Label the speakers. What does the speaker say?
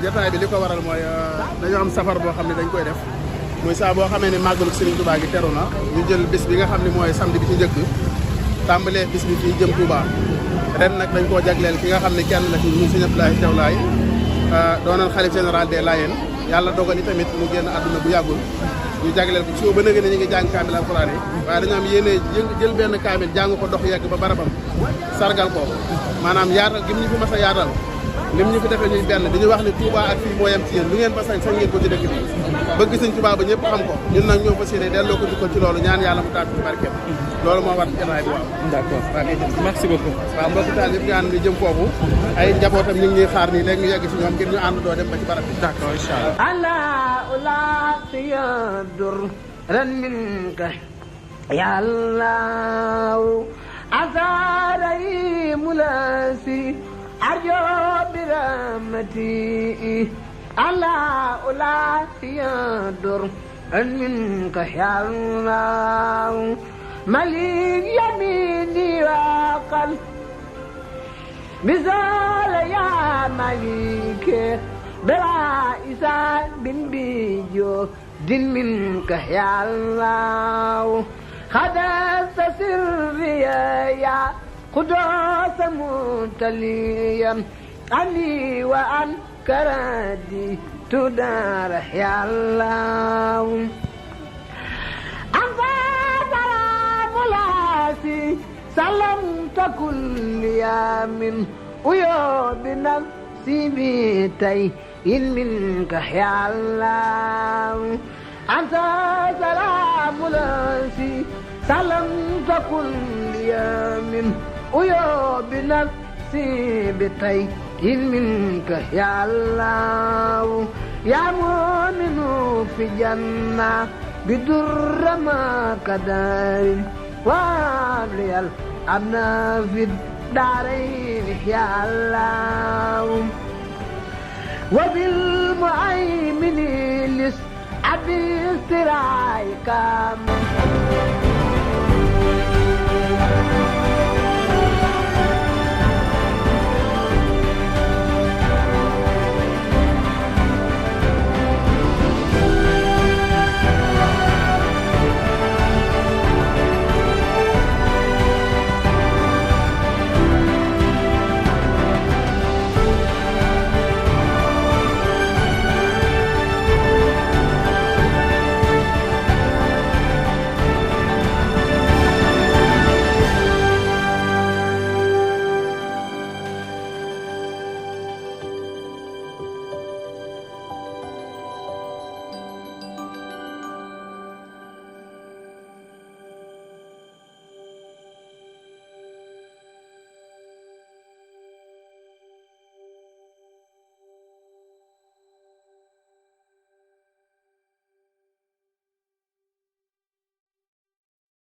Speaker 1: jotaay bi li ko waral mooy dañoo am safar boo xam ne dañ koy def muy saa boo xamee ne màggalu Serigne Touba gi teru na ñu jël bis bi nga xam ne mooy samedi bi ci njëkk tàmbalee bis bi fii jëm Touba ren nag dañ koo jagleel ki nga xam ne kenn la ci ñu Serigne Abdoulaye Thiaw Laye doonoon xalif général des Layènes yàlla dogal ni tamit mu génn àdduna bu yàggul ñu jagleel ko suba ba nëgë ne ñu ngi jàng kaamil alxuraan yi waaye dañoo am yéene jël benn kaamil jàng ko dox yegg ba barabam sargal ko maanaam yaatal gi mu ñu fi mas a yaatal lim ñu fi defee ñuy benn dañuy wax ne Touba ak fii moo yem ci yéen lu ngeen ba sañ ngeen ko ci dëkk bi bëgg sëñ Touba ba ñëpp xam ko ñun nag ñoo fas yéene delloo ko jukkal ci loolu ñaan yàlla mu taat ci barkeem loolu moo war jotaay bi waaw d'accord merci beaucoup waaw mbokk taal yëpp ñu ànd di jëm foofu ay njabootam ñu ngi ñuy xaar nii léegi ñu yegg si ñoom ngir ñu ànd doo dem ba ci barab bi d'accord incha
Speaker 2: allah أرجو برحمتي ألا يدر أن منك يا الله مليك يميني وقل مثال يا مليك بلا إسان بن بيجو دين منك يا الله خدست سري يا قدوس متليا عني وعن كرادي تدار يا الله أنت سلام لاسي سلمت كل يوم ويوم نفسي بيتي إن منك يا الله أنت سلام لاسي سلمت كل يوم ويا بنفسي بتي منك يا الله يا مؤمن في جنة بدر ما كدار وابلي الأمن في الدارين يا الله وبالمؤمن لس أبي استرايك